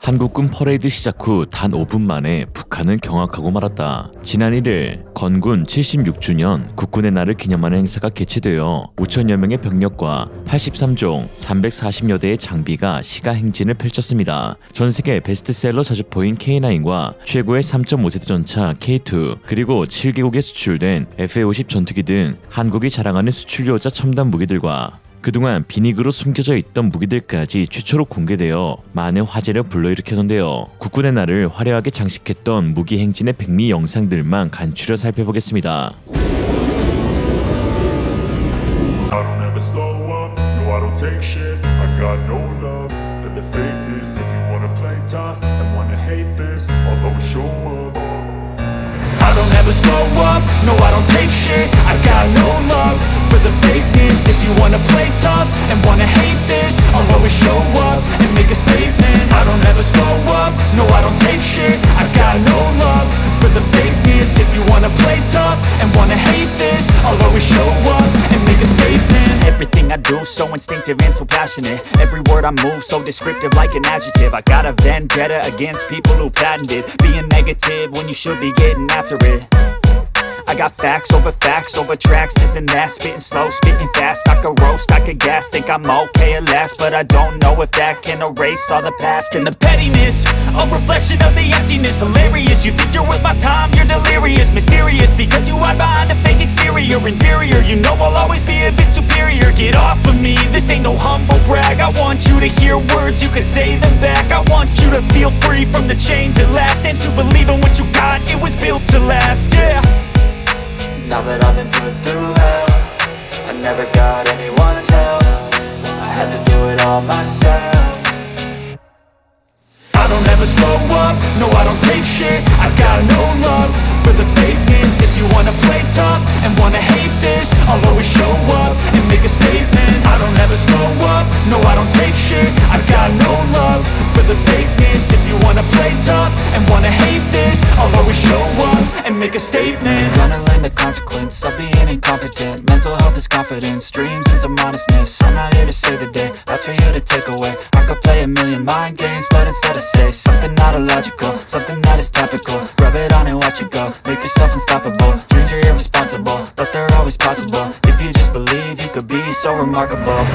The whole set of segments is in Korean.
한국군 퍼레이드 시작 후 단 5분 만에 북한은 경악하고 말았다. 지난 1일 건군 76주년 국군의 날을 기념하는 행사가 개최되어 5천여 명의 병력과 83종 340여 대의 장비가 시가 행진을 펼쳤습니다. 전세계 베스트셀러 자주포인 K9과 최고의 3.5세대 전차 K2 그리고 7개국에 수출된 FA-50 전투기 등 한국이 자랑하는 수출료자 첨단 무기들과 그동안 비닉으로 숨겨져 있던 무기들까지 최초로 공개되어 많은 화제를 불러일으켰는데요. 국군의 날을 화려하게 장식했던 무기 행진의 백미 영상들만 간추려 살펴보겠습니다. I don't ever slow up, no I don't take shit. I got no love for the fakeness. If you wanna play tough and wanna hate this, I'll always show up and make a statement. I don't ever slow up, no I don't take shit. I got no love for the fakeness. If you wanna play tough and wanna hate this, I'll always show up and make a statement. Everything I do so instinctive and so passionate. Every word I move so descriptive like an adjective. I got a vendetta against people who patented being negative when you should be getting after it. I got facts over tracks, this and that. Spitting slow, spitting fast. I could roast, I could gas. Think I'm okay at last, but I don't know if that can erase all the past. And the pettiness, a reflection of the emptiness. Hilarious, you think you're worth my time, you're delirious. Mysterious, because you hide behind a fake exterior. Inferior, you know I'll always be a bit superior. Get off of me, this ain't no humble brag. I want you to hear words, you can say them back. I want you to feel free from the chains at last, and to believe in what you got, it was built to last, yeah. Now that I've been put through hell, I never got anyone's help. I had to do it all myself. I don't ever slow up, no I don't take shit. I got no love for the fakeness. If you wanna play tough and wanna hate this, I'll always show up and make a statement. I don't ever slow up, no I don't take shit. I got no love for the fakeness. If you wanna play tough and wanna hate this, I'll always show up and make a statement. Gonna learn the consequence of being incompetent. Mental health is confidence, dreams and some honestness. I'm not here to save the day, that's for you to take away. I could play a million mind games, but instead I say something not illogical, something that is topical. Rub it on and watch it go, make yourself unstoppable. Dreams are irresponsible, but they're always possible. If you just believe, you could be so remarkable.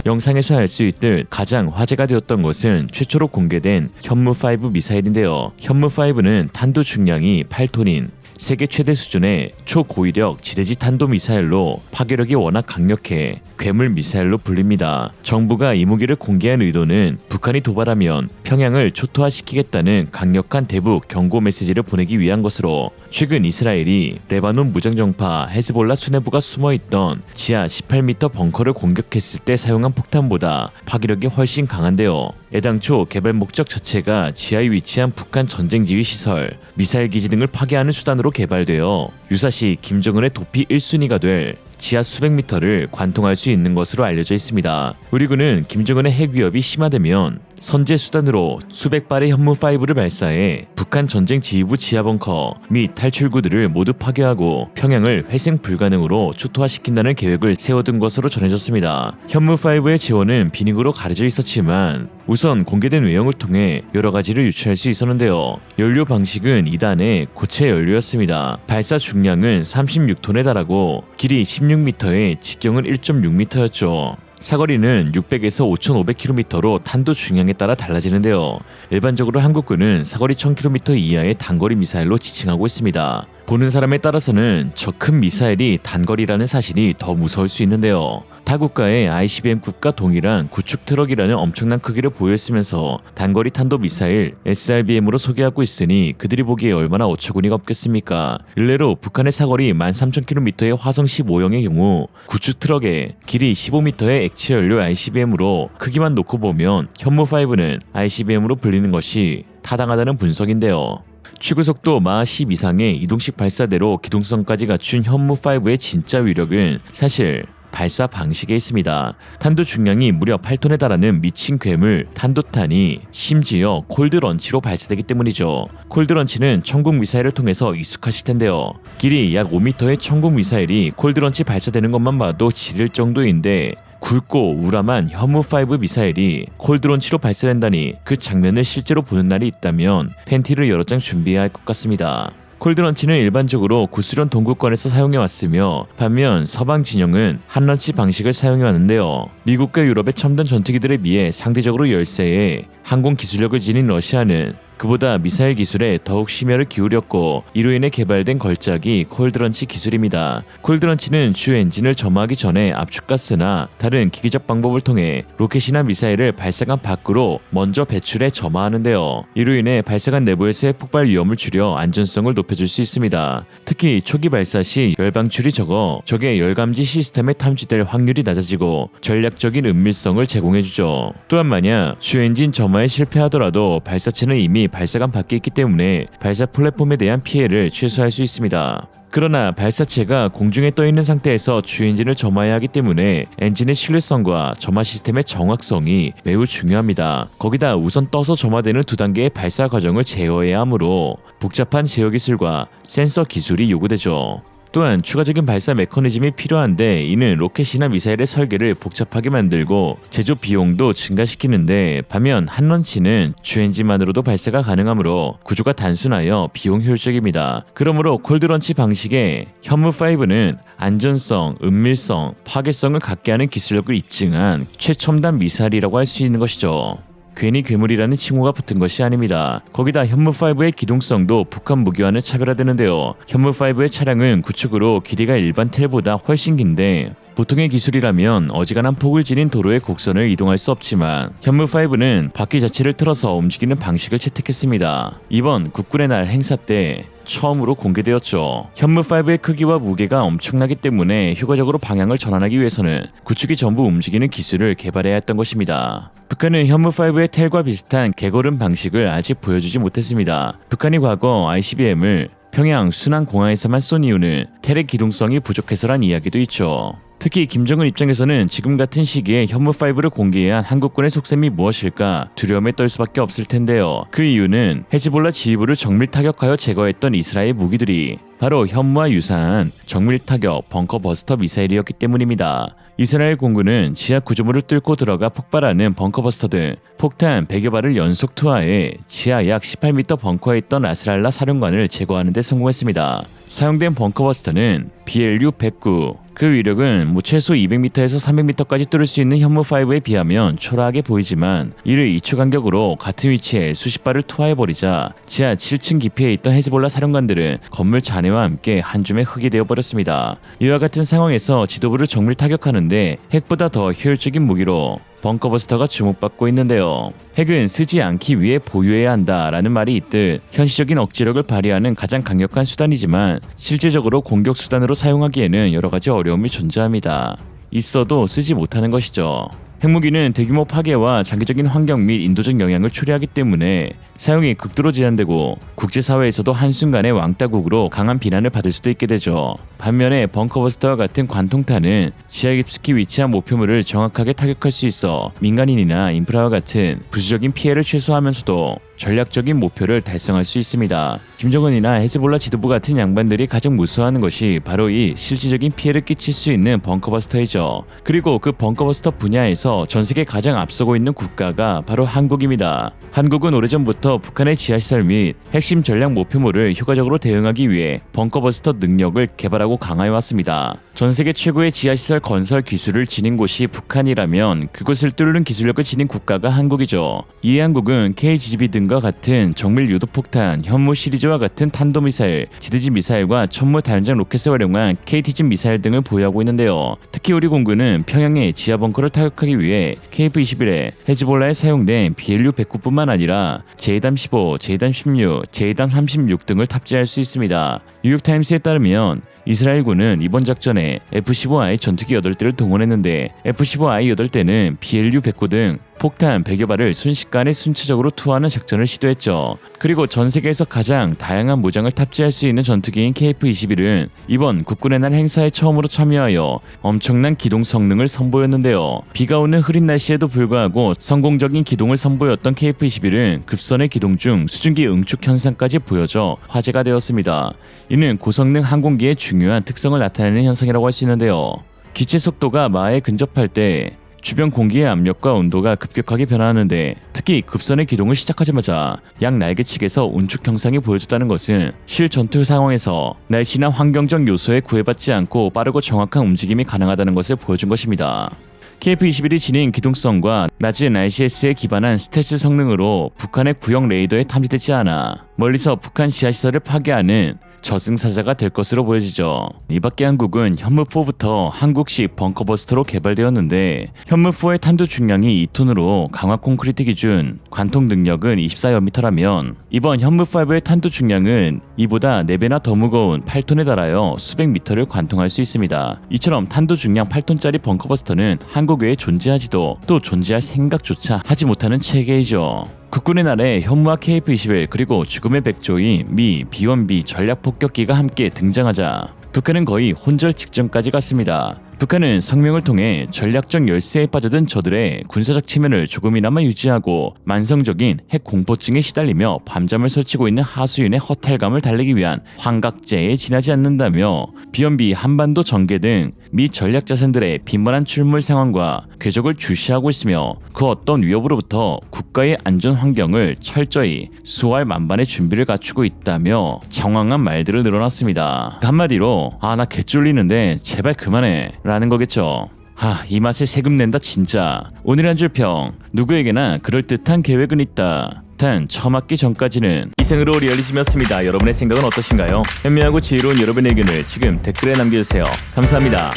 영상에서 알 수 있듯 가장 화제가 되었던 것은 최초로 공개된 현무5 미사일인데요. 현무5는 탄도 중량이 8톤인 세계 최대 수준의 초고위력 지대지 탄도 미사일로 파괴력이 워낙 강력해 괴물 미사일로 불립니다. 정부가 이 무기를 공개한 의도는 북한이 도발하면 평양을 초토화시키겠다는 강력한 대북 경고 메시지를 보내기 위한 것으로, 최근 이스라엘이 레바논 무장정파 헤즈볼라 수뇌부가 숨어있던 지하 18m 벙커를 공격했을 때 사용한 폭탄보다 파괴력이 훨씬 강한데요. 애당초 개발 목적 자체가 지하에 위치한 북한 전쟁지휘 시설, 미사일 기지 등을 파괴하는 수단으로 개발되어 유사시 김정은의 도피 1순위가 될 지하 수백 미터를 관통할 수 있는 것으로 알려져 있습니다. 우리 군은 김정은의 핵 위협이 심화되면 선제 수단으로 수백 발의 현무5를 발사해 북한 전쟁 지휘부 지하 벙커 및 탈출구들을 모두 파괴하고 평양을 회생 불가능으로 초토화시킨다는 계획을 세워둔 것으로 전해졌습니다. 현무5의 재원은 비닉으로 가려져 있었지만 우선 공개된 외형을 통해 여러 가지를 유추할 수 있었는데요. 연료 방식은 2단의 고체 연료였습니다. 발사 중량은 36톤에 달하고 길이 16m에 직경은 1.6m였죠. 사거리는 600에서 5,500km로 탄도 중량에 따라 달라지는데요. 일반적으로 한국군은 사거리 1000km 이하의 단거리 미사일로 지칭하고 있습니다. 보는 사람에 따라서는 저 큰 미사일이 단거리라는 사실이 더 무서울 수 있는데요. 타 국가의 ICBM급과 동일한 구축 트럭이라는 엄청난 크기를 보였으면서 단거리 탄도 미사일 SRBM으로 소개하고 있으니 그들이 보기에 얼마나 어처구니가 없겠습니까? 일례로 북한의 사거리 13,000km의 화성 15형의 경우 구축 트럭에 길이 15m의 액체 연료 ICBM으로 크기만 놓고 보면 현무5는 ICBM으로 불리는 것이 타당하다는 분석인데요. 최고속도 마하 10 이상의 이동식 발사대로 기동성까지 갖춘 현무5의 진짜 위력은 사실 발사 방식에 있습니다. 탄도 중량이 무려 8톤에 달하는 미친 괴물 탄도탄이 심지어 콜드런치로 발사되기 때문이죠. 콜드런치는 천국 미사일을 통해서 익숙하실 텐데요. 길이 약 5m의 천국 미사일이 콜드런치 발사되는 것만 봐도 지릴 정도인데 굵고 우람한 현무5 미사일이 콜드론치로 발사된다니 그 장면을 실제로 보는 날이 있다면 팬티를 여러 장 준비해야 할 것 같습니다. 콜드런치는 일반적으로 구수련 동구권에서 사용해왔으며 반면 서방 진영은 한런치 방식을 사용해왔는데요. 미국과 유럽의 첨단 전투기들에 비해 상대적으로 열세에 항공 기술력을 지닌 러시아는 그보다 미사일 기술에 더욱 심혈을 기울였고 이로 인해 개발된 걸작이 콜드런치 기술입니다. 콜드런치는 주 엔진을 점화하기 전에 압축가스나 다른 기기적 방법을 통해 로켓이나 미사일을 발사관 밖으로 먼저 배출해 점화하는데요. 이로 인해 발사관 내부에서의 폭발 위험을 줄여 안전성을 높여줄 수 있습니다. 특히 초기 발사 시 열 방출이 적어 적의 열 감지 시스템에 탐지될 확률이 낮아지고 전략적인 은밀성을 제공해주죠. 또한 만약 주 엔진 점화에 실패하더라도 발사체는 이미 발사관 밖에 있기 때문에 발사 플랫폼에 대한 피해를 최소화할 수 있습니다. 그러나 발사체가 공중에 떠있는 상태에서 주 엔진을 점화해야 하기 때문에 엔진의 신뢰성과 점화 시스템의 정확성이 매우 중요합니다. 거기다 우선 떠서 점화되는 두 단계의 발사 과정을 제어해야 하므로 복잡한 제어 기술과 센서 기술이 요구되죠. 또한 추가적인 발사 메커니즘이 필요한데 이는 로켓이나 미사일의 설계를 복잡하게 만들고 제조 비용도 증가시키는데 반면 한런치는 주엔진만으로도 발사가 가능하므로 구조가 단순하여 비용 효율적입니다. 그러므로 콜드런치 방식의 현무5는 안전성, 은밀성, 파괴성을 갖게 하는 기술력을 입증한 최첨단 미사일이라고 할 수 있는 것이죠. 괜히 괴물이라는 칭호가 붙은 것이 아닙니다. 거기다 현무5의 기동성도 북한 무기와는 차별화되는데요. 현무5의 차량은 구축으로 길이가 일반 텔보다 훨씬 긴데 보통의 기술이라면 어지간한 폭을 지닌 도로의 곡선을 이동할 수 없지만 현무5는 바퀴 자체를 틀어서 움직이는 방식을 채택했습니다. 이번 국군의 날 행사 때 처음으로 공개되었죠. 현무5의 크기와 무게가 엄청나기 때문에 효과적으로 방향을 전환하기 위해서는 구축이 전부 움직이는 기술을 개발해야 했던 것입니다. 북한은 현무5의 텔과 비슷한 개걸음 방식을 아직 보여주지 못했습니다. 북한이 과거 ICBM을 평양 순안공항에서만 쏜 이유는 텔의 기동성이 부족해서란 이야기도 있죠. 특히 김정은 입장에서는 지금 같은 시기에 현무5를 공개한 한국군의 속셈이 무엇일까 두려움에 떨 수밖에 없을 텐데요. 그 이유는 헤즈볼라 지휘부를 정밀 타격하여 제거했던 이스라엘 무기들이 바로 현무와 유사한 정밀 타격 벙커 버스터 미사일이었기 때문입니다. 이스라엘 공군은 지하 구조물을 뚫고 들어가 폭발하는 벙커 버스터 등 폭탄 100여 발을 연속 투하해 지하 약 18m 벙커에 있던 나스랄라 사령관을 제거하는 데 성공했습니다. 사용된 벙커 버스터는 BLU-109, 그 위력은 최소 200m에서 300m까지 뚫을 수 있는 현무5에 비하면 초라하게 보이지만 이를 2초 간격으로 같은 위치에 수십 발을 투하해버리자 지하 7층 깊이에 있던 헤즈볼라 사령관들은 건물 잔해와 함께 한 줌의 흙이 되어버렸습니다. 이와 같은 상황에서 지도부를 정밀 타격하는데 핵보다 더 효율적인 무기로 벙커버스터가 주목받고 있는데요. 핵은 쓰지 않기 위해 보유해야 한다라는 말이 있듯 현실적인 억지력을 발휘하는 가장 강력한 수단이지만 실질적으로 공격 수단으로 사용하기에는 여러 가지 어려움이 존재합니다. 있어도 쓰지 못하는 것이죠. 핵무기는 대규모 파괴와 장기적인 환경 및 인도적 영향을 초래하기 때문에 사용이 극도로 제한되고 국제사회에서도 한순간에 왕따국으로 강한 비난을 받을 수도 있게 되죠. 반면에 벙커버스터와 같은 관통탄은 지하 깊숙이 위치한 목표물을 정확하게 타격할 수 있어 민간인이나 인프라와 같은 부수적인 피해를 최소화하면서도 전략적인 목표를 달성할 수 있습니다. 김정은이나 헤즈볼라 지도부 같은 양반들이 가장 무서워하는 것이 바로 이 실질적인 피해를 끼칠 수 있는 벙커버스터이죠. 그리고 그 벙커버스터 분야에서 전세계 가장 앞서고 있는 국가가 바로 한국입니다. 한국은 오래전부터 북한의 지하시설 및 핵심 전략 목표물을 효과적으로 대응하기 위해 벙커버스터 능력을 개발하고 강화해왔습니다. 전세계 최고의 지하시설 건설 기술을 지닌 곳이 북한이라면 그곳을 뚫는 기술력을 지닌 국가가 한국이죠. 이에 한국은 KGB 등과 같은 정밀 유도폭탄, 현무 시리즈와 같은 탄도미사일, 지대지 미사일과 천무 다연장 로켓을 활용한 KT진 미사일 등을 보유하고 있는데요. 특히 우리 공군은 평양의 지하 벙커를 타격하기 위해 KF-21에 헤즈볼라에 사용된 BLU-109뿐만 아니라 제이담-15, 제이담-16, 제이담-36 등을 탑재할 수 있습니다. 뉴욕타임스에 따르면 이스라엘군은 이번 작전에 F-15I 전투기 8대를 동원했는데 F-15I 8대는 BLU-109 등 폭탄 100여 발을 순식간에 순차적으로 투하하는 작전을 시도했죠. 그리고 전 세계에서 가장 다양한 무장을 탑재할 수 있는 전투기인 KF-21은 이번 국군의 날 행사에 처음으로 참여하여 엄청난 기동 성능을 선보였는데요. 비가 오는 흐린 날씨에도 불구하고 성공적인 기동을 선보였던 KF-21은 급선의 기동 중 수증기 응축 현상까지 보여져 화제가 되었습니다. 이는 고성능 항공기의 중요한 특성을 나타내는 현상이라고 할 수 있는데요. 기체 속도가 마에 근접할 때 주변 공기의 압력과 온도가 급격하게 변화하는데 특히 급선의 기동을 시작하자마자 양 날개측에서 운축 현상이 보여졌다는 것은 실전투 상황에서 날씨나 환경적 요소에 구애받지 않고 빠르고 정확한 움직임이 가능하다는 것을 보여준 것입니다. KF-21이 지닌 기동성과 낮은 RCS에 기반한 스텔스 성능으로 북한의 구형 레이더에 탐지되지 않아 멀리서 북한 지하시설을 파괴하는 저승사자가 될 것으로 보여지죠. 이밖에 한국은 현무4부터 한국식 벙커버스터로 개발되었는데 현무4의 탄두 중량이 2톤으로 강화 콘크리트 기준 관통 능력은 24여미터라면 이번 현무5의 탄두 중량은 이보다 4배나 더 무거운 8톤에 달하여 수백 미터를 관통할 수 있습니다. 이처럼 탄두 중량 8톤짜리 벙커버스터는 한국 외에 존재하지도 또 존재할 생각조차 하지 못하는 체계이죠. 국군의 날에 현무와 KF-21 그리고 죽음의 백조인 미 B-1B 전략 폭격기가 함께 등장하자 북한은 거의 혼절 직전까지 갔습니다. 북한은 성명을 통해 전략적 열세에 빠져든 저들의 군사적 체면을 조금이나마 유지하고 만성적인 핵 공포증에 시달리며 밤잠을 설치고 있는 하수인의 허탈감을 달래기 위한 환각제에 지나지 않는다며 B-1B 한반도 전개 등 미 전략 자산들의 빈번한 출몰 상황과 궤적을 주시하고 있으며 그 어떤 위협으로부터 국가의 안전 환경을 철저히 수호할 만반의 준비를 갖추고 있다며 장황한 말들을 늘어놨습니다. 한마디로 나 개쫄리는데 제발 그만해 라는 거겠죠. 이 맛에 세금 낸다 진짜. 오늘 한 줄 평. 누구에게나 그럴듯한 계획은 있다. 단 처맞기 전까지는. 이상으로 리얼리즘이었습니다. 여러분의 생각은 어떠신가요? 현명하고 지혜로운 여러분의 의견을 지금 댓글에 남겨주세요. 감사합니다.